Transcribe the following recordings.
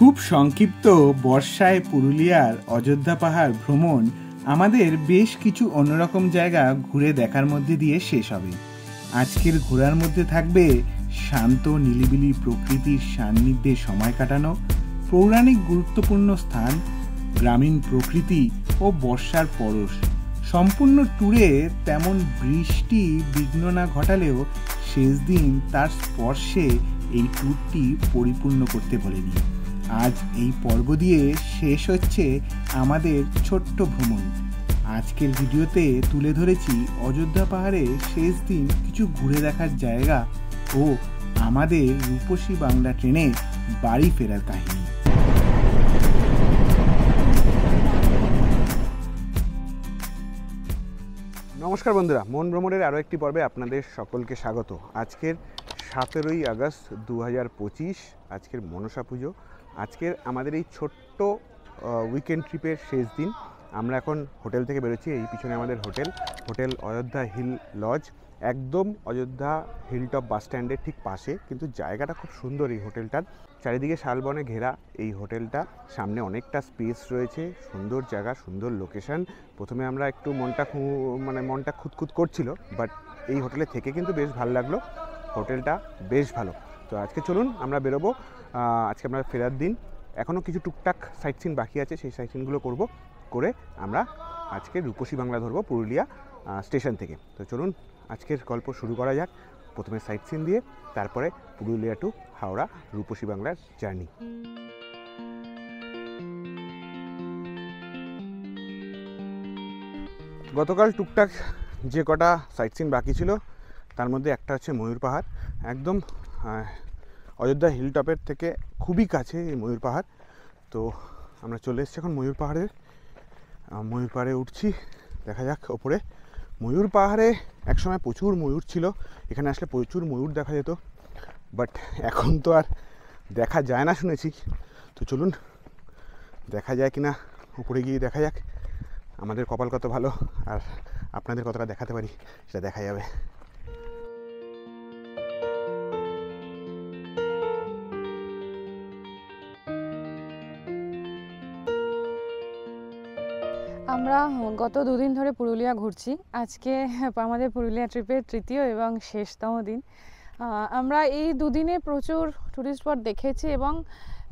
খুব সংক্ষিপ্ত বর্ষায় পুরুলিয়ার অযোধ্যা পাহাড় ভ্রমণ আমাদের বেশ কিছু অন্যরকম জায়গা ঘুরে দেখার মধ্যে দিয়ে শেষ হবে। আজকের ঘোরার মধ্যে থাকবে শান্ত নিলিবিলি প্রকৃতির সান্নিধ্যে সময় কাটানো, পৌরাণিক গুরুত্বপূর্ণ স্থান, গ্রামীণ প্রকৃতি ও বর্ষার পরশ। সম্পূর্ণ ট্যুরে তেমন বৃষ্টি বিঘ্ন না ঘটালেও শেষ দিন তার স্পর্শে এই ট্যুরটি পরিপূর্ণ করতে বলেনি। আজ এই পর্ব দিয়ে শেষ হচ্ছে আমাদের ছোট্ট ভ্রমণ। আজকের ভিডিওতে তুলে ধরেছি অযোধ্যা পাহাড়ে শেষ দিন কিছু ঘুরে দেখার জায়গা ও আমাদের রূপসী বাংলা ট্রেনে বাড়ি ফেরার কাহিনী। নমস্কার বন্ধুরা, মন ভ্রমণের আরও একটি পর্বে আপনাদের সকলকে স্বাগত। আজকের 17ই আগস্ট 2025, আজকের মনসা পুজো। আজকের আমাদের এই ছোট্ট উইকেন্ড ট্রিপের শেষ দিন। আমরা এখন হোটেল থেকে বেরোচ্ছি। এই পিছনে আমাদের হোটেল অযোধ্যা হিল লজ, একদম অযোধ্যা হিলটপ বাস স্ট্যান্ডের ঠিক পাশে। কিন্তু জায়গাটা খুব সুন্দর এই হোটেলটার, চারিদিকে শালবনে ঘেরা এই হোটেলটা, সামনে অনেকটা স্পেস রয়েছে, সুন্দর জায়গা, সুন্দর লোকেশন। প্রথমে আমরা একটু মনটা খুঁতখুত করছিল, বাট এই হোটেলে থেকে কিন্তু বেশ ভালো লাগলো। হোটেলটা বেশ ভালো। তো আজকে চলুন আমরা বেরোবো। আজকে আমরা ফেরার দিন, এখনও কিছু টুকটাক সাইট সিন বাকি আছে, সেই সাইট সিনগুলো করে আমরা আজকে রূপসী বাংলা ধরবো পুরুলিয়া স্টেশন থেকে। তো চলুন আজকের গল্প শুরু করা যাক। প্রথমে সাইট সিন দিয়ে, তারপরে পুরুলিয়া টু হাওড়া রূপসী বাংলার জার্নি। গতকাল টুকটাক যে কটা সাইট সিন বাকি ছিল তার মধ্যে একটা হচ্ছে ময়ূর পাহাড়। একদম অযোধ্যা হিল টপের থেকে খুবই কাছে এই ময়ূর পাহাড়। তো আমরা চলে এসেছি এখন ময়ূর পাহাড়ে উঠছি। দেখা যাক ওপরে। ময়ূর পাহাড়ে একসময় প্রচুর ময়ূর ছিল, এখানে আসলে প্রচুর ময়ূর দেখা যেত, বাট এখন তো আর দেখা যায় না শুনেছি। তো চলুন দেখা যায় কিনা, উপরে গিয়ে দেখা যাক। আমাদের কপাল কত ভালো আর আপনাদের কতটা দেখাতে পারি সেটা দেখা যাবে। আমরা গত দুদিন ধরে পুরুলিয়া ঘুরছি। আজকে আমাদের পুরুলিয়া ট্রিপের তৃতীয় এবং শেষতম দিন। আমরা এই দুদিনে প্রচুর টুরিস্ট স্পট দেখেছি এবং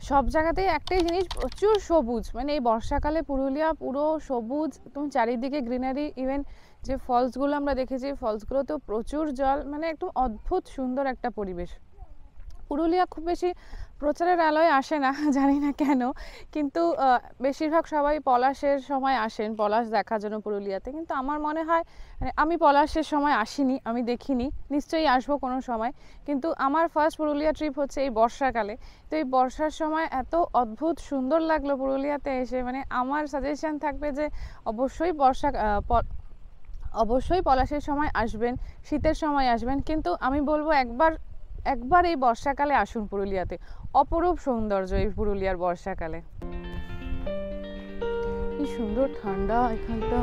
সব জায়গাতেই একটাই জিনিস, প্রচুর সবুজ। মানে এই বর্ষাকালে পুরুলিয়া পুরো সবুজ, তুমি চারিদিকে গ্রিনারি। ইভেন যে ফলসগুলো আমরা দেখেছি, ফলসগুলোতেও প্রচুর জল, মানে একদম অদ্ভুত সুন্দর একটা পরিবেশ। পুরুলিয়া খুব বেশি প্রচারের আলোয় আসে না, জানি না কেন, কিন্তু বেশিরভাগ সবাই পলাশের সময় আসেন পলাশ দেখার জন্য পুরুলিয়াতে। কিন্তু আমার মনে হয়, আমি পলাশের সময় আসিনি, আমি দেখিনি, নিশ্চয়ই আসবো কোনো সময়। কিন্তু আমার ফার্স্ট পুরুলিয়া ট্রিপ হচ্ছে এই বর্ষাকালে। তো এই বর্ষার সময় এত অদ্ভুত সুন্দর লাগলো পুরুলিয়াতে এসে। মানে আমার সাজেশন থাকবে যে অবশ্যই পলাশের সময় আসবেন, শীতের সময় আসবেন, কিন্তু আমি বলবো একবার এই বর্ষাকালে আসুন পুরুলিয়াতে। অপরূপ সৌন্দর্য এই পুরুলিয়ার বর্ষাকালে। কি সুন্দর ঠান্ডা এখানটা।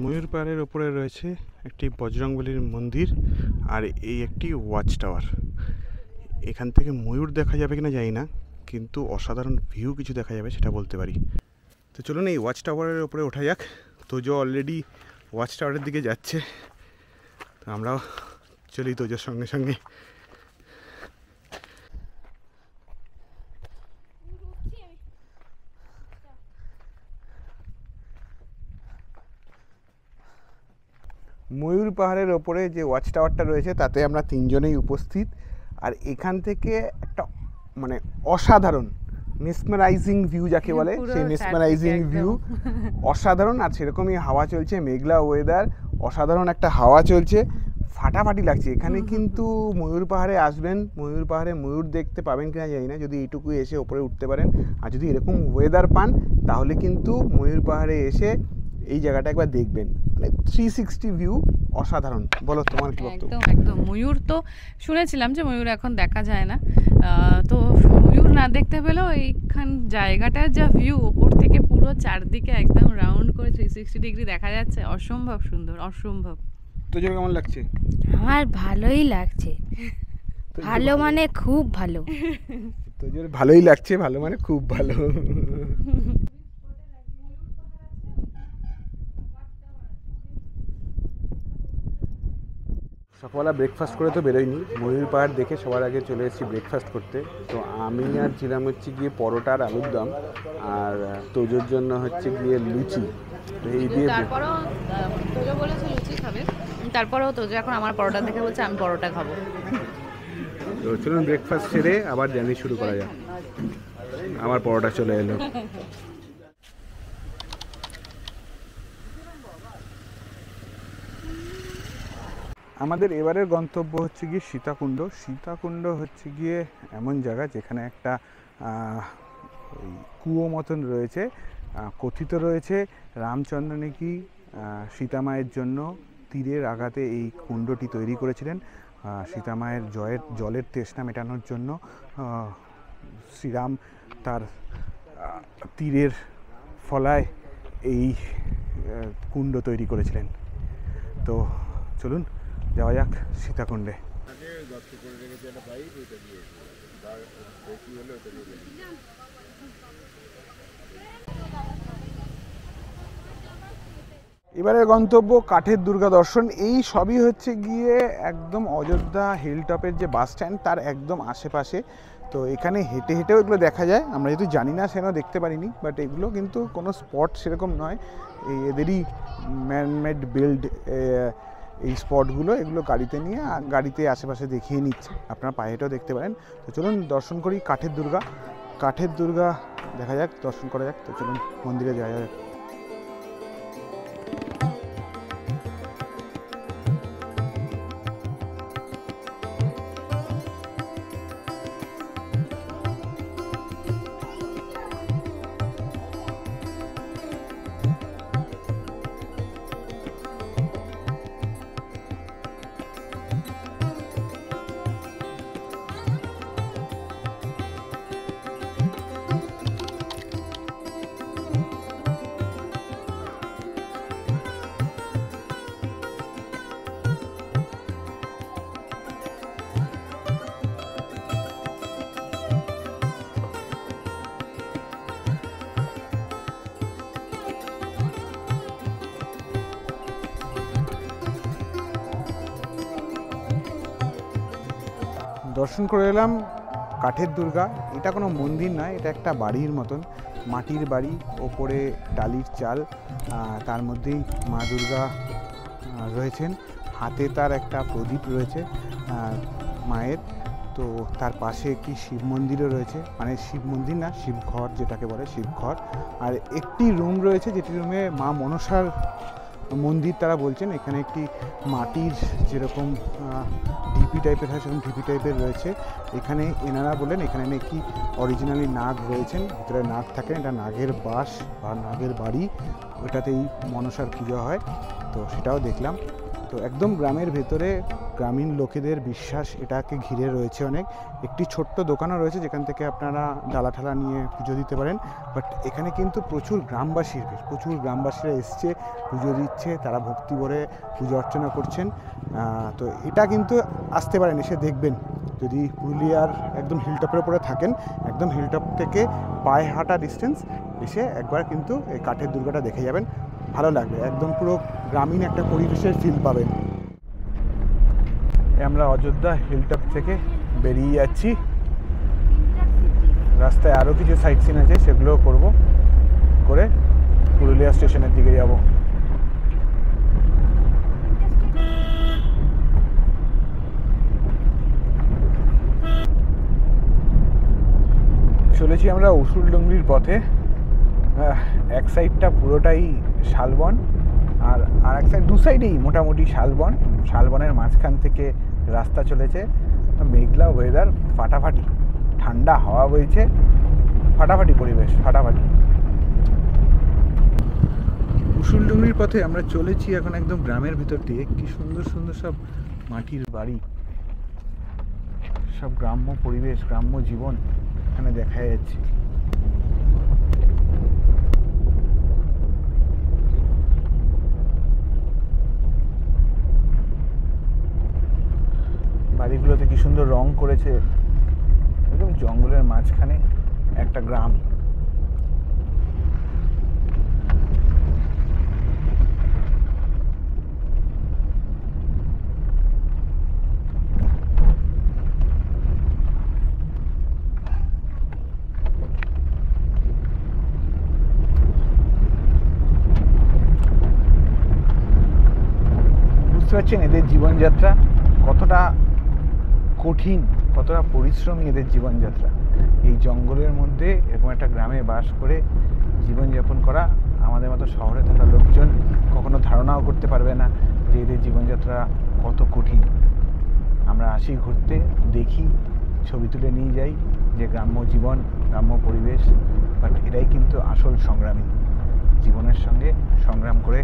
ময়ূর পাহাড়ের ওপরে রয়েছে একটি বজরংবলীর মন্দির আর এই একটি ওয়াচ টাওয়ার। এখান থেকে ময়ূর দেখা যাবে কিনা জানি না, কিন্তু অসাধারণ ভিউ কিছু দেখা যাবে সেটা বলতে পারি। তো চলুন এই ওয়াচ টাওয়ারের ওপরে ওঠা যাক। তোজো অলরেডি ওয়াচ টাওয়ারের দিকে যাচ্ছে, তো আমরাও চলি তোজোর সঙ্গে সঙ্গে। ময়ূর পাহাড়ের ওপরে যে ওয়াচ টাওয়ারটা রয়েছে তাতে আমরা তিনজনেই উপস্থিত। আর এখান থেকে একটা মানে অসাধারণ মেসমারাইজিং ভিউ যাকে বলে, সেই মেসমারাইজিং ভিউ অসাধারণ। আর সেরকমই হাওয়া চলছে, মেঘলা ওয়েদার, অসাধারণ একটা হাওয়া চলছে, ফাটাফাটি লাগছে। এখানে কিন্তু ময়ূর পাহাড়ে আসবেন, ময়ূর পাহাড়ে ময়ূর দেখতে পাবেন কিনা জানি না, যদি এইটুকু এসে ওপরে উঠতে পারেন। আর যদি এরকম ওয়েদার পান তাহলে কিন্তু ময়ূর পাহাড়ে এসে এই জায়গাটা একবার দেখবেন। মানে 360 ভিউ অসাধারণ। বলো তোমার কি বক্তব্য? একদম ময়ূর তো শুনেছিলাম যে ময়ূর এখন দেখা যায় না, তো ময়ূর না দেখতে পেলেও এইখান জায়গাটার যা ভিউ ওপর থেকে পুরো পুরো চারদিকে একদম রাউন্ড করে 360 ডিগ্রি দেখা যাচ্ছে, অসম্ভব সুন্দর, অসম্ভব। তোজোর কেমন লাগছে? আমার ভালোই লাগছে, ভালো মানে খুব ভালো। তোজোর ভালোই লাগছে, ভালো মানে খুব ভালো। সকালবেলা ব্রেকফাস্ট করে তো বেরোয়নি, ময়ূর পাহাড় দেখে সবার আগে চলে এসেছি ব্রেকফাস্ট করতে। তো আমি আর ছিলাম হচ্ছে গিয়ে পরোটা আর আলুর দম, আর তোজোর জন্য হচ্ছে গিয়ে লুচি। তো এই দিয়ে তারপরেও তোজো বলেছে লুচি খাবে, তারপরেও তোজো এখন আমার পরোটা দেখে বলছে আমি পরোটা খাবো। তো চলুন ব্রেকফাস্ট সেরে আবার জার্নি শুরু করা যাক। আমার পরোটা চলে এলো। আমাদের এবারের গন্তব্য হচ্ছে গিয়ে সীতাকুণ্ড। সীতাকুণ্ড হচ্ছে গিয়ে এমন জায়গা যেখানে একটা কুয়ো মতন রয়েছে। কথিত রয়েছে রামচন্দ্র নাকি সীতামায়ের জন্য তীরের আঘাতে এই কুণ্ডটি তৈরি করেছিলেন। সীতামায়ের জলের তৃষ্ণা মেটানোর জন্য শ্রীরাম তার তীরের ফলায় এই কুণ্ড তৈরি করেছিলেন। তো চলুন যাওয়া যাক সীতাকুণ্ডে। এবারে গন্তব্য কাঠের দুর্গা দর্শন। এই সবই হচ্ছে গিয়ে একদম অযোধ্যা হিলটপের যে বাস স্ট্যান্ড তার একদম আশেপাশে। তো এখানে হেঁটে হেঁটেও এগুলো দেখা যায়, আমরা যেহেতু জানি না সেখানে দেখতে পারিনি, বাট এগুলো কিন্তু কোনো স্পট সেরকম নয়, এদেরই ম্যানমেড বিল্ড এই স্পটগুলো। এগুলো গাড়িতে নিয়ে গাড়িতে আশেপাশে দেখিয়ে নিচ্ছে, আপনারা পায়ে হেঁটেও দেখতে পারেন। তো চলুন দর্শন করি কাঠের দুর্গা। কাঠের দুর্গা দেখা যাক, দর্শন করা যাক। তো চলুন মন্দিরে যাওয়া যাক। দর্শন করে এলাম কাঠের দুর্গা। এটা কোনো মন্দির নয়, এটা একটা বাড়ির মতন, মাটির বাড়ি, ওপরে টালির চাল, তার মধ্যেই মা দুর্গা রয়েছেন। হাতে তার একটা প্রদীপ রয়েছে মায়ের। তো তার পাশে একটি শিব মন্দিরও রয়েছে, মানে শিব মন্দির না, শিবঘর যেটাকে বলে, শিবঘর। আর একটি রুম রয়েছে যেটি রুমে মা মনসার মন্দির তারা বলছেন। এখানে একটি মাটির যেরকম ঢিপি টাইপের হয় সেরকম ঢিপি টাইপের রয়েছে। এখানে এনারা বলেন এখানে নাকি অরিজিনালি নাগ রয়েছেন, ভিতরে নাগ থাকেন, এটা নাগের বাস বা নাগের বাড়ি, ওটাতেই মনসার পুজো হয়। তো সেটাও দেখলাম। তো একদম গ্রামের ভেতরে গ্রামীণ লোকেদের বিশ্বাস এটাকে ঘিরে রয়েছে অনেক। একটি ছোট্ট দোকানও রয়েছে যেখান থেকে আপনারা ডালা ঠালা নিয়ে পুজো দিতে পারেন। বাট এখানে কিন্তু প্রচুর গ্রামবাসীর ভিড়, প্রচুর গ্রামবাসীরা এসছে, পুজো দিচ্ছে, তারা ভক্তি ভরে পুজো অর্চনা করছেন। তো এটা কিন্তু আসতে পারেন, এসে দেখবেন। যদি পুরুলিয়ার একদম হিলটপের উপরে থাকেন, একদম হিলটপ থেকে পায়ে হাঁটা ডিস্টেন্স, এসে একবার কিন্তু এই কাঠের দুর্গাটা দেখে যাবেন, ভালো লাগবে। একদম পুরো গ্রামীণ একটা পরিবেশের ফিল পাবেন। আমরা অযোধ্যা হিলটপ থেকে বেরিয়ে যাচ্ছি। রাস্তায় আরও কিছু সাইট সিন আছে, সেগুলোও করব, করে পুরুলিয়া স্টেশনের দিকে যাব। চলেছি আমরা উসুলডুংরির পথে। এক সাইডটা পুরোটাই শালবন, আর এক সাইড, দু সাইডেই মোটামুটি শালবন। শালবনের মাঝখান থেকে রাস্তা চলেছে। মেঘলা ওয়েদার, ফাটাফাটি ঠান্ডা হাওয়া বইছে, ফাটাফাটি পরিবেশ, ফাটাফাটি। উসুলডুংরির পথে আমরা চলেছি এখন একদম গ্রামের ভিতর দিয়ে। কি সুন্দর সুন্দর সব মাটির বাড়ি, সব গ্রাম্য পরিবেশ, গ্রাম্য জীবন এখানে দেখা যাচ্ছে। সুন্দর রং করেছে, একদম জঙ্গলের মাঝখানে একটা গ্রাম। বুঝতে পারছেন এদের জীবনযাত্রা কতটা কঠিন, কতটা পরিশ্রমী এদের জীবনযাত্রা। এই জঙ্গলের মধ্যে এরকম একটা গ্রামে বাস করে জীবনযাপন করা আমাদের মতো শহরে থাকা লোকজন কখনো ধারণাও করতে পারবে না যে এদের জীবনযাত্রা কত কঠিন। আমরা আসি ঘুরতে, দেখি, ছবি তুলে নিয়ে যাই যে গ্রাম্য জীবন, গ্রাম্য পরিবেশ, বাট এরাই কিন্তু আসল সংগ্রামী। জীবনের সঙ্গে সংগ্রাম করে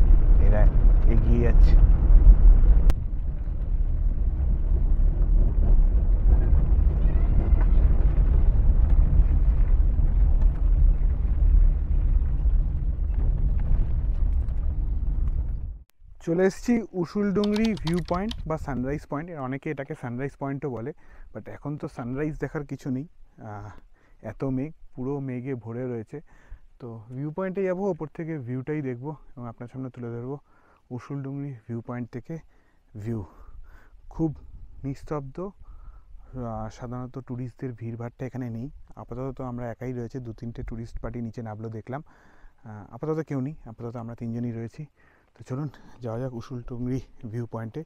এরা এগিয়ে যাচ্ছে। চলে এসেছি উসুলডুংরি ভিউ পয়েন্ট বা সানরাইজ পয়েন্ট, অনেকে এটাকে সানরাইজ পয়েন্টও বলে, বাট এখন তো সানরাইজ দেখার কিছু নেই, এত মেঘ, পুরো মেঘে ভরে রয়েছে। তো ভিউ পয়েন্টে যাবো, ওপর থেকে ভিউটাই দেখবো এবং আপনার সামনে তুলে ধরবো উসুলডুংরি ভিউ পয়েন্ট থেকে ভিউ। খুব নিস্তব্ধ, সাধারণত ট্যুরিস্টদের ভিড়ভাড়টা এখানে নেই। আপাতত আমরা একাই রয়েছে, 2-3টে ট্যুরিস্ট পার্টি নিচে নামলো দেখলাম, আপাতত কেউ নেই, আপাতত আমরা 3জনই রয়েছি। তো চলুন যাওয়া যাক উসুলডুংরি ভিউ পয়েন্টে।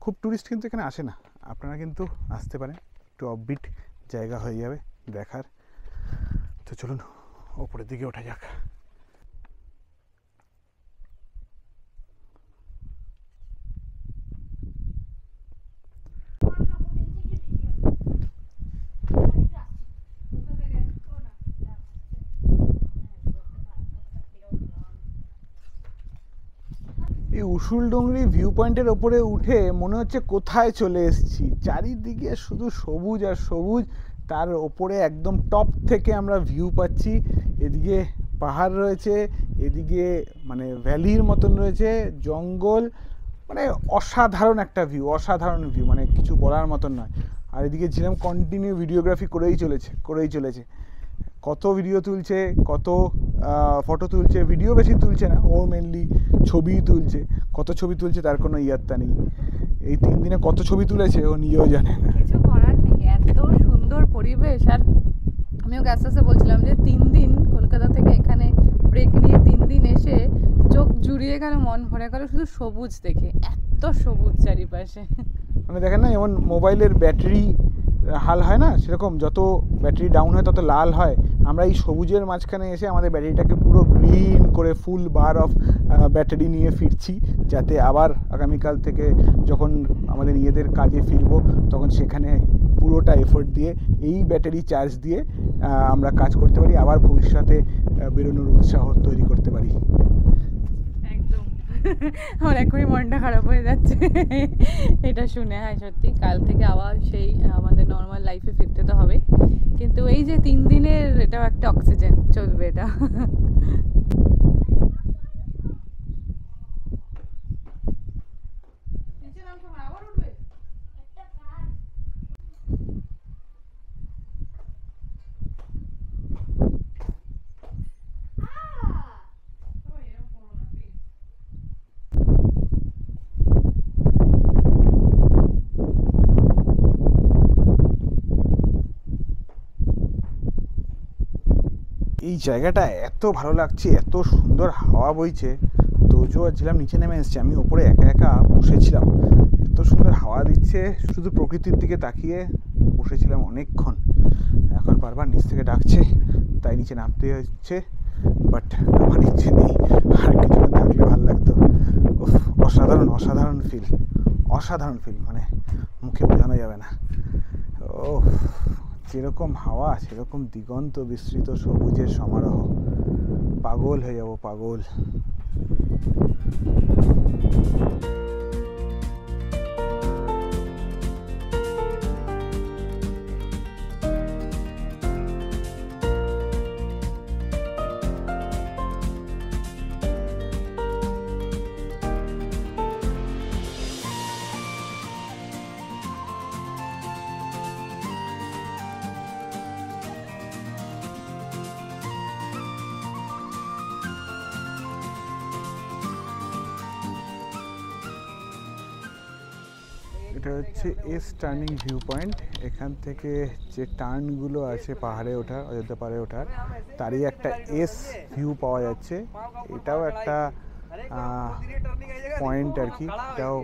খুব ট্যুরিস্ট কিন্তু এখানে আসে না, আপনারা কিন্তু আসতে পারেন, একটু অফবিট জায়গা হয়ে যাবে দেখার। তো চলুন ওপরের দিকে ওঠা যাক। এই উসুলডুংরি ভিউ পয়েন্টের ওপরে উঠে মনে হচ্ছে কোথায় চলে এসেছি। চারিদিকে শুধু সবুজ আর সবুজ, তার ওপরে একদম টপ থেকে আমরা ভিউ পাচ্ছি। এদিকে পাহাড় রয়েছে, এদিকে মানে ভ্যালির মতন রয়েছে, জঙ্গল, মানে অসাধারণ একটা ভিউ, অসাধারণ ভিউ, মানে কিছু বলার মতন নয়। আর এদিকে ঝিলাম কন্টিনিউ ভিডিওগ্রাফি করেই চলেছে। কত ভিডিও তুলছে, কত ফটো তুলছে, ভিডিও বেশি তুলছে না, ও মেনলি ছবি তুলছে। কত ছবি তুলছে তার কোনো ইয়াত্তা নেই। এই 3 দিনে কত ছবি তুলেছে ও নিজেও জানে না। কিছু করার নেই, এত সুন্দর পরিবেশ। আর আমিও আস্তে আস্তে বলছিলাম যে 3 দিন কলকাতা থেকে এখানে ব্রেক নিয়ে 3 দিন এসে চোখ জুড়িয়ে গেল, মন ভরে গেল শুধু সবুজ দেখে, এত সবুজ চারিপাশে। মানে দেখেন না, যেমন মোবাইলের ব্যাটারি হাল হয় না, সেরকম যত ব্যাটারি ডাউন হয় তত লাল হয়। আমরা এই সবুজের মাঝখানে এসে আমাদের ব্যাটারিটাকে পুরো গ্রিন করে ফুল বার অফ ব্যাটারি নিয়ে ফিরছি, যাতে আবার আগামীকাল থেকে যখন আমাদের নিজেদের কাজে ফিরবো তখন সেখানে পুরোটা এফোর্ট দিয়ে এই ব্যাটারি চার্জ দিয়ে আমরা কাজ করতে পারি, আবার ভবিষ্যতে বেরোনোর উৎসাহ তৈরি করতে পারি। একদম, আমার এখনই মনটা খারাপ হয়ে যাচ্ছে এটা শুনে। হ্যাঁ সত্যি, কাল থেকে আবার সেই আমাদের নর্মাল লাইফে ফিরতে তো হবে, কিন্তু এই যে 3 দিনের এটাও একটা অক্সিজেন, চলবে এটা। এই জায়গাটা এত ভালো লাগছে, এত সুন্দর হাওয়া বইছে। তোজো আর ঝিলাম নিচে নেমে এসছে, আমি ওপরে একা একা বসেছিলাম। এত সুন্দর হাওয়া দিচ্ছে, শুধু প্রকৃতির দিকে তাকিয়ে বসেছিলাম অনেকক্ষণ। এখন বারবার নিচ থেকে ডাকছে, তাই নিচে নামতে হচ্ছে, বাট আমার ইচ্ছে নেই, আর কিছুক্ষণ থাকলে ভালো লাগতো। অসাধারণ ফিল, মানে মুখে বোঝানো যাবে না। ও যেরকম হাওয়া সেরকম দিগন্ত বিস্তৃত সবুজের সমারোহ, পাগল হয়ে যাব, পাগল। এটা হচ্ছে এস টার্নিং ভিউ পয়েন্ট। এখান থেকে যে টার্নগুলো আছে পাহাড়ে ওঠার, অযোধ্যা পাহাড়ে ওঠার, তারই একটা এস ভিউ পাওয়া যাচ্ছে। এটাও একটা পয়েন্ট আর কি, এটাও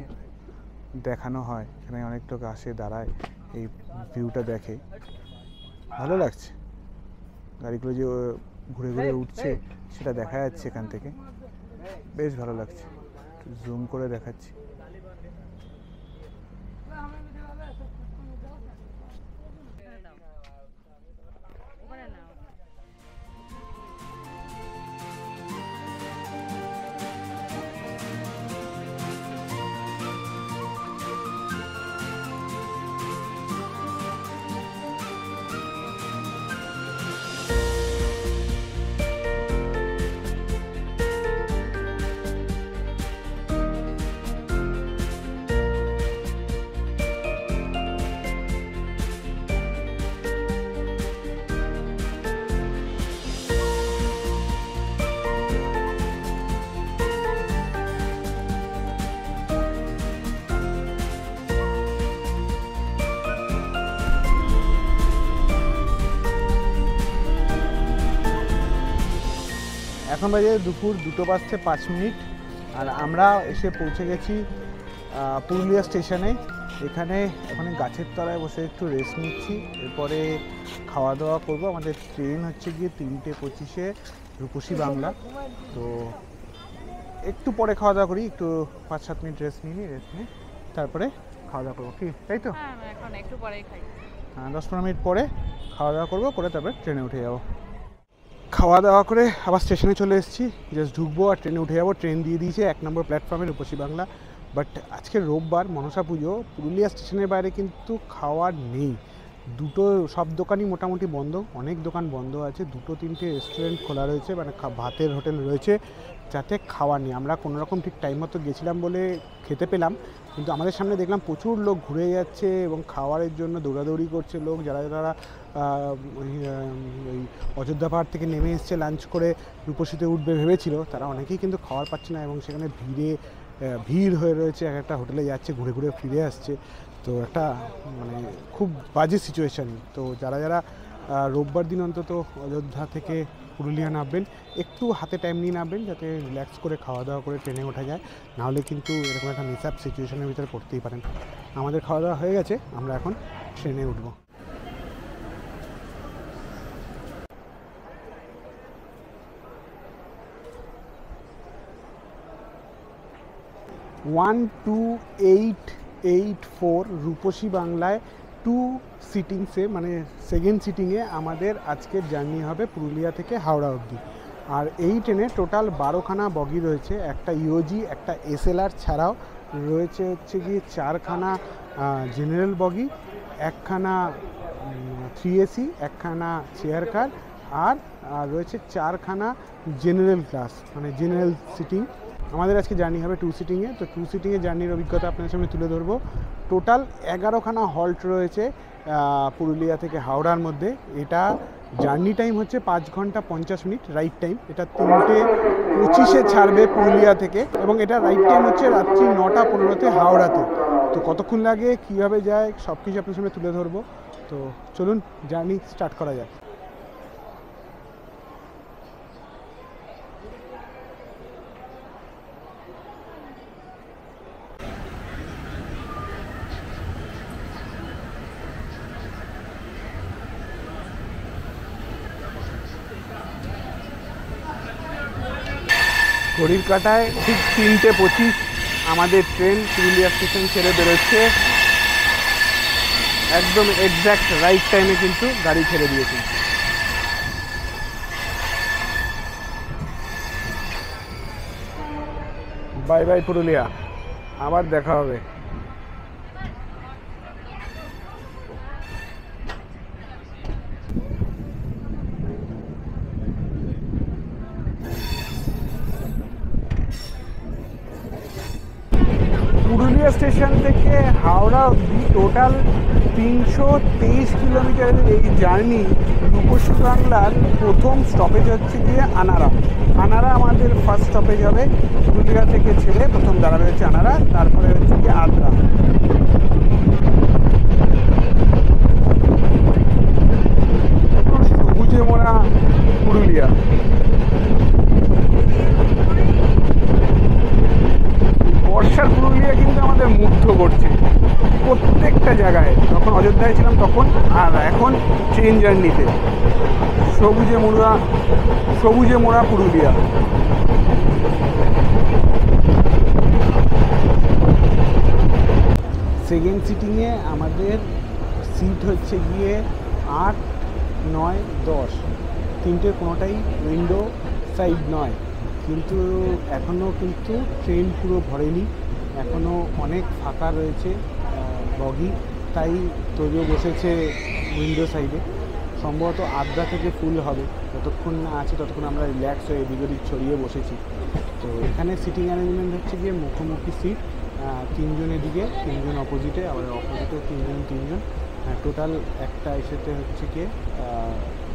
দেখানো হয়। এখানে অনেক লোক আসে, দাঁড়ায়, এই ভিউটা দেখে, ভালো লাগছে। গাড়িগুলো যে ঘুরে ঘুরে উঠছে সেটা দেখা যাচ্ছে এখান থেকে, বেশ ভালো লাগছে। জুম করে দেখাচ্ছি। এখন বাজে দুপুর 2:05। আর আমরা এসে পৌঁছে গেছি পুরুলিয়া স্টেশনে। এখানে গাছের তলায় বসে একটু রেস্ট নিচ্ছি, এরপরে খাওয়া দাওয়া করব। আমাদের ট্রেন হচ্ছে গিয়ে 3:25-এ রূপসী বাংলা। তো একটু পরে খাওয়া দাওয়া করি, একটু 5-7 মিনিট রেস্ট নিয়ে তারপরে খাওয়া দাওয়া করবো, কি তাই তো? এখন একটু পরেই খাই। 10-15 মিনিট পরে খাওয়া দাওয়া করবো, করে তারপরে ট্রেনে উঠে যাবো। খাওয়া দাওয়া করে আবার স্টেশনে চলে এসেছি, জাস্ট ঢুকবো আর ট্রেনে উঠে যাবো। ট্রেন দিয়ে দিয়েছে 1 নম্বর প্ল্যাটফর্মে রূপসী বাংলা। বাট আজকে রোববার, মনসা পুজো, পুরুলিয়া স্টেশনের বাইরে কিন্তু খাওয়ার নেই। সব দোকানই মোটামুটি বন্ধ, অনেক দোকান বন্ধ আছে। 2-3টে রেস্টুরেন্ট খোলা রয়েছে, মানে ভাতের হোটেল রয়েছে, যাতে খাওয়ার নেই। আমরা কোনোরকম ঠিক টাইম মতো গেছিলাম বলে খেতে পেলাম, কিন্তু আমাদের সামনে দেখলাম প্রচুর লোক ঘুরে যাচ্ছে এবং খাওয়ারের জন্য দৌড়াদৌড়ি করছে লোক। যারা ওই অযোধ্যা পাহাড় থেকে নেমে এসছে লাঞ্চ করে রূপসীতে উঠবে ভেবেছিল, তারা অনেকেই কিন্তু খাওয়ার পাচ্ছে না এবং সেখানে ভিড় হয়ে রয়েছে। একটা হোটেলে যাচ্ছে, ঘুরে ঘুরে ফিরে আসছে। তো একটা মানে খুব বাজে সিচুয়েশান। তো যারা রোববার দিন অন্তত অযোধ্যা থেকে পুরুলিয়া নামবেন, একটু হাতে টাইম নিয়ে নামবেন, যাতে রিল্যাক্স করে খাওয়া দাওয়া করে ট্রেনে ওঠা যায়। নাহলে কিন্তু এরকম একটা মিস আপ সিচুয়েশনের ভিতরে পড়তেই পারেন। আমাদের খাওয়া দাওয়া হয়ে গেছে, আমরা এখন ট্রেনে উঠবো। ওয়ান 2-8-8-4 রূপসী বাংলায় 2 সিটিংসে, মানে সেকেন্ড সিটিংয়ে আমাদের আজকের জার্নি হবে পুরুলিয়া থেকে হাওড়া অবধি। আর এই ট্রেনে টোটাল 12খানা বগি রয়েছে, একটা ইওজি, একটা এসএলআর ছাড়াও রয়েছে হচ্ছে গিয়ে 4খানা জেনারেল বগি, 1খানা 3AC, 1খানা চেয়ার কার, আর রয়েছে 4খানা জেনারেল ক্লাস, মানে জেনারেল সিটিং। আমাদের আজকে জার্নি হবে 2 সিটিংয়ে। তো 2 সিটিংয়ে জার্নির অভিজ্ঞতা আপনাদের সামনে তুলে ধরবো। টোটাল 11খানা হল্ট রয়েছে পুরুলিয়া থেকে হাওড়ার মধ্যে। এটা জার্নি টাইম হচ্ছে 5 ঘন্টা 50 মিনিট রাইট টাইম। এটা 3:25-এ ছাড়বে পুরুলিয়া থেকে, এবং এটা রাইট টাইম হচ্ছে রাত্রি 9:15-তে হাওড়াতে। তো কতক্ষণ লাগে, কীভাবে যায়, সব কিছু আপনার সামনে তুলে ধরবো। তো চলুন জার্নি স্টার্ট করা যাক। ঘড়ির কাঁটায় ঠিক 3:25 আমাদের ট্রেন পুরুলিয়া স্টেশন ছেড়ে বেরোচ্ছে। একদম এক্স্যাক্ট রাইট টাইমে কিন্তু গাড়ি ছেড়ে দিয়েছে। বাই বাই পুরুলিয়া, আবার দেখা হবে। পুরুলিয়া স্টেশন থেকে হাওড়া অবধি টোটাল 323 কিলোমিটারের এই জার্নি। রূপসী বাংলার প্রথম স্টপেজ হচ্ছে গিয়ে আনারা। আনারা আমাদের ফার্স্ট স্টপেজ হবে। পুরুলিয়া থেকে ছেড়ে প্রথম দাঁড়াবে হচ্ছে আনারা, তারপরে হচ্ছে গিয়ে আদ্রা। সবুজে মোড়া পুরুলিয়া। বর্ষার পুরুলিয়া কিন্তু আমাদের মুগ্ধ করছে প্রত্যেকটা জায়গায়। যখন অযোধ্যায় ছিলাম তখন, আর এখন ট্রেন জার্নিতে। সবুজে মোড়া পুরুলিয়া। সেকেন্ড সিটিংয়ে আমাদের সিট হচ্ছে গিয়ে 8, 9, 10, তিনটে কোনোটাই উইন্ডো সাইড নয়। কিন্তু এখনও কিন্তু ট্রেন পুরো ভরেনি, এখনও অনেক ফাঁকা রয়েছে বগি, তাই তৈরিও বসেছে উইন্ডো সাইডে। সম্ভবত আদ্রা থেকে ফুল হবে, যতক্ষণ না আছে ততক্ষণ আমরা রিল্যাক্স হয়ে এদিক ওদিক ছড়িয়ে বসেছি। তো এখানে সিটিং অ্যারেঞ্জমেন্ট হচ্ছে গিয়ে মুখোমুখি সিট, 3 জন এদিকে, 3 জন অপোজিটে, আবার অপোজিটে 3 জন। টোটাল একটা এসেতে হচ্ছে গিয়ে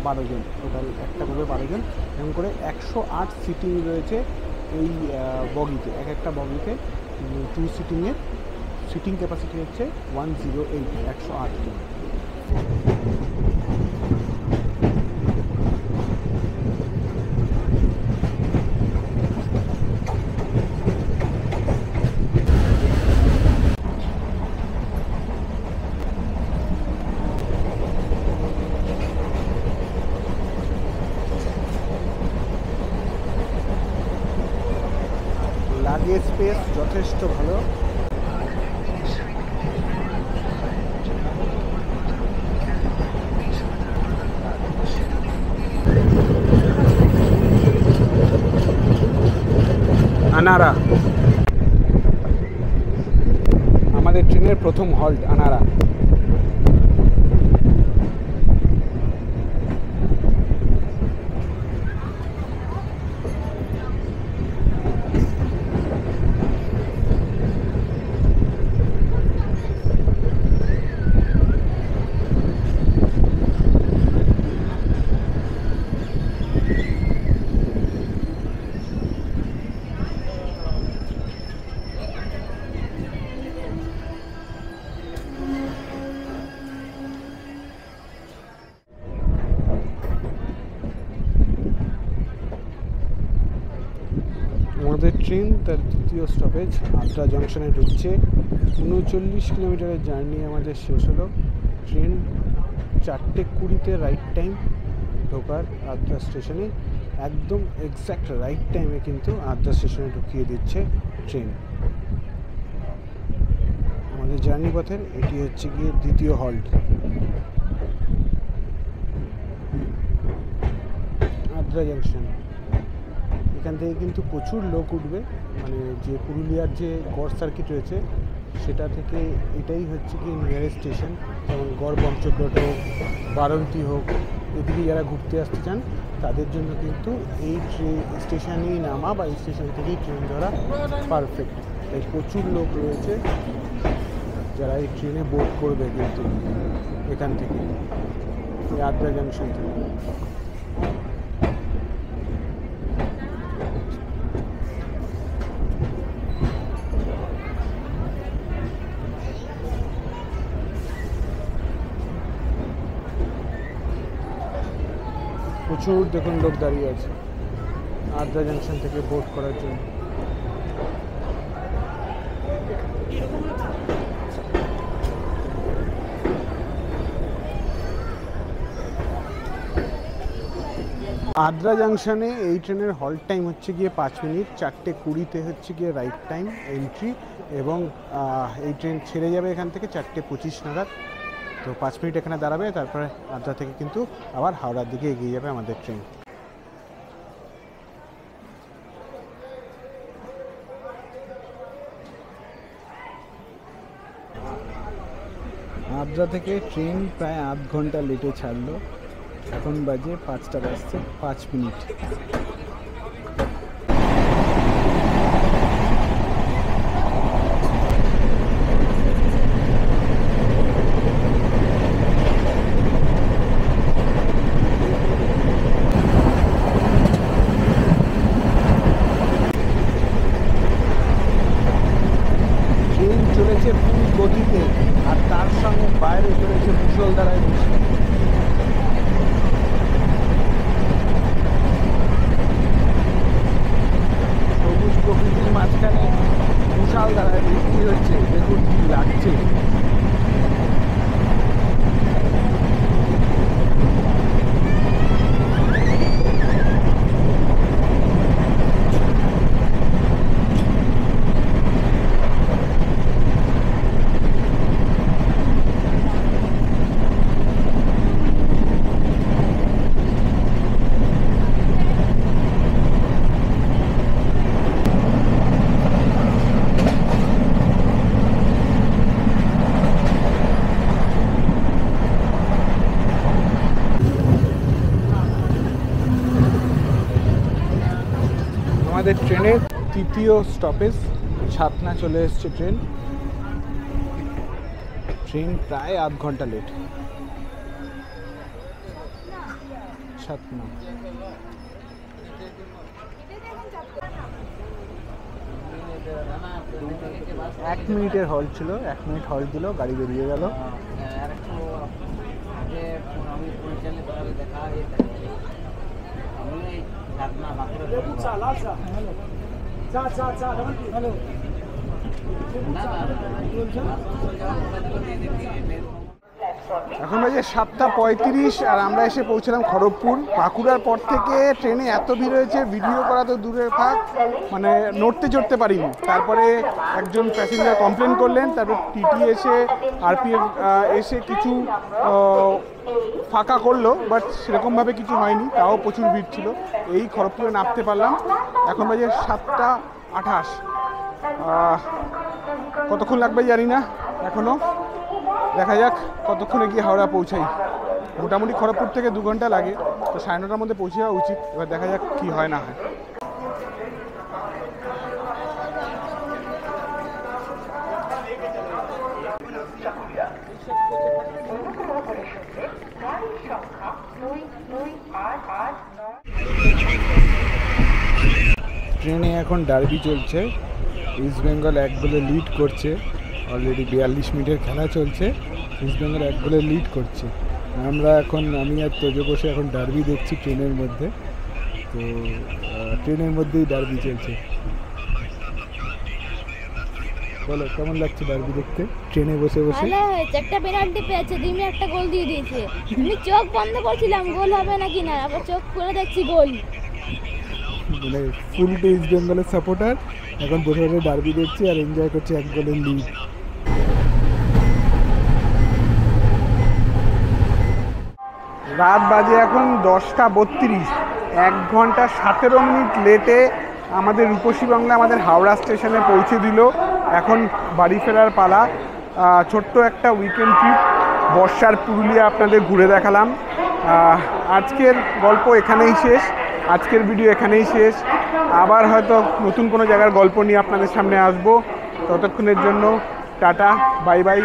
12 জন, টোটাল একটা গ্রুপে 12 জন। এরকম করে 108 সিটিং রয়েছে এই বগিতে। একটা বগিতে 2 সিটিংয়ের সিটিং ক্যাপাসিটি হচ্ছে 108, 108 জন। লাগেজ স্পেস যথেষ্ট ভালো। আনারা আমাদের ট্রেনের প্রথম হল্ট, আনারা। আমাদের ট্রেন তার দ্বিতীয় স্টপেজ আদ্রা জংশনে ঢুকছে। 39 কিলোমিটারের জার্নি আমাদের শেষ হলো। ট্রেন 4:20-তে রাইট টাইম ঢোকার আদ্রা স্টেশনে, একদম এক্স্যাক্ট রাইট টাইমে কিন্তু আদ্রা স্টেশনে ঢুকিয়ে দিচ্ছে ট্রেন। আমাদের জার্নি পথের এটি হচ্ছে গিয়ে দ্বিতীয় হল্ট, আদ্রা জংশন। এখান থেকে কিন্তু প্রচুর লোক উঠবে, মানে যে পুরুলিয়ার যে গড় সার্কিট রয়েছে সেটা থেকে এটাই হচ্ছে কি নিয়ারেস্ট স্টেশন। যেমন গড় পঞ্চকোট হোক, বারন্তি হোক, এদিকে যারা ঘুরতে আসতে চান তাদের জন্য কিন্তু এই স্টেশনেই নামা বা এই স্টেশন থেকেই ট্রেন ধরা পারফেক্ট। তাই প্রচুর লোক রয়েছে যারা এই ট্রেনে বোর্ড করবে কিন্তু এখান থেকে, এই আদ্রা জাংশন থেকে। প্রচুর দেখুন লোক দাঁড়িয়ে আছে আদ্রা জাংশন থেকে বোট করার জন্য। আদ্রা জাংশনে এই ট্রেনের হল্ট টাইম হচ্ছে গিয়ে 5 মিনিট। 4:20-তে হচ্ছে গিয়ে রাইট টাইম এন্ট্রি, এবং এই ট্রেন ছেড়ে যাবে এখান থেকে 4:25 নাগাদ। তো 5 মিনিট এখানে দাঁড়াবে, তারপরে আদ্রা থেকে কিন্তু আবার হাওড়ার দিকে এগিয়ে যাবে আমাদের ট্রেন। আদ্রা থেকে ট্রেন প্রায় আধ ঘন্টা লেটে ছাড়লো। এখন বাজে 5টা বাজতে 5 মিনিট। ট্রেন চলে চলেছে ফুল গতিতে, আর তার সঙ্গে বাইরে চলেছে মুষলধারায় বৃষ্টি। সবুজ প্রকৃতির মাঝখানে মুষলধারায় বৃষ্টি হচ্ছে, দেখুন কি লাগছে। আমাদের ট্রেনের তৃতীয় স্টপেজ ছাতনা চলে এসছে ট্রেন প্রায় আধ ঘন্টা লেট। ছাতনা এক মিনিটের হল্ট ছিল, 1 মিনিট হল্ট দিল, গাড়ি বেরিয়ে গেল। এখন বাজে 7:35 আর আমরা এসে পৌঁছলাম খড়গপুর। বাঁকুড়ার পর থেকে ট্রেনে এত ভিড় হয়েছে, ভিডিও করা তো দূরের থাক, মানে নড়তে চড়তে পারিনি। তারপরে একজন প্যাসেঞ্জার কমপ্লেন করলেন, তারপর টিটি এসে আরপিএফ এসে কিছু ফাঁকা করলো, বাট সেরকমভাবে কিছু হয়নি, তাও প্রচুর ভিড় ছিল। এই খড়গপুরে নামতে পারলাম। এখন বাজে 7:28। কতক্ষণ লাগবে জানি না, এখনও দেখা যাক কতক্ষণে গিয়ে হাওড়া পৌঁছাই। মোটামুটি খড়গপুর থেকে 2 ঘন্টা লাগে, তো 9:30টার মধ্যে পৌঁছে যাওয়া উচিত। এবার দেখা যাক কি হয় না হয়। ট্রেনে এখন ডার্বি চলছে, ইস্ট বেঙ্গল 1 গোলে লিড করছে। অলরেডি 42 মিনিটের খেলা চলছে, ইস্ট বেঙ্গল 1 গোলে লিড করছে। আমরা এখন, আমি আর তোজো বসে এখন ডার্বি দেখছি ট্রেনের মধ্যে। তো ট্রেনের মধ্যেই ডার্বি চলছে। বলো কেমন লাগছে ডার্বি দেখতে ট্রেনে বসে বসে? ভালো হয়েছে, একটা পেনাল্টি পেয়েছে, দিমি একটা গোল দিয়ে দিয়েছে। আমি চোখ বন্ধ করছিলাম গোল হবে নাকি না, আবার চোখ খুলে দেখছি গোল। মানে ফুল টু ইস্ট বেঙ্গলের সাপোর্টার, এখন বসে বসে ডার্বি দেখছি আর এনজয় করছি 1 গোলের লিড। রাত বাজে এখন 10:32, 1 ঘন্টা 17 মিনিট লেটে আমাদের রূপসী বাংলা আমাদের হাওড়া স্টেশনে পৌঁছে দিল। এখন বাড়ি ফেরার পালা। ছোট্ট একটা উইকেন্ড ট্রিপ, বর্ষার পুরুলিয়া আপনাদের ঘুরে দেখালাম। আজকের গল্প এখানেই শেষ, আজকের ভিডিও এখানেই শেষ। আবার হয়তো নতুন কোনো জায়গার গল্প নিয়ে আপনাদের সামনে আসবো। ততক্ষণের জন্য টাটা, বাই বাই।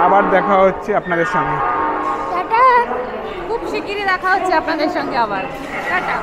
আবার দেখা হচ্ছে আপনাদের সঙ্গে। খুব শিগগিরই দেখা হচ্ছে আপনাদের সঙ্গে আবার। টাটা।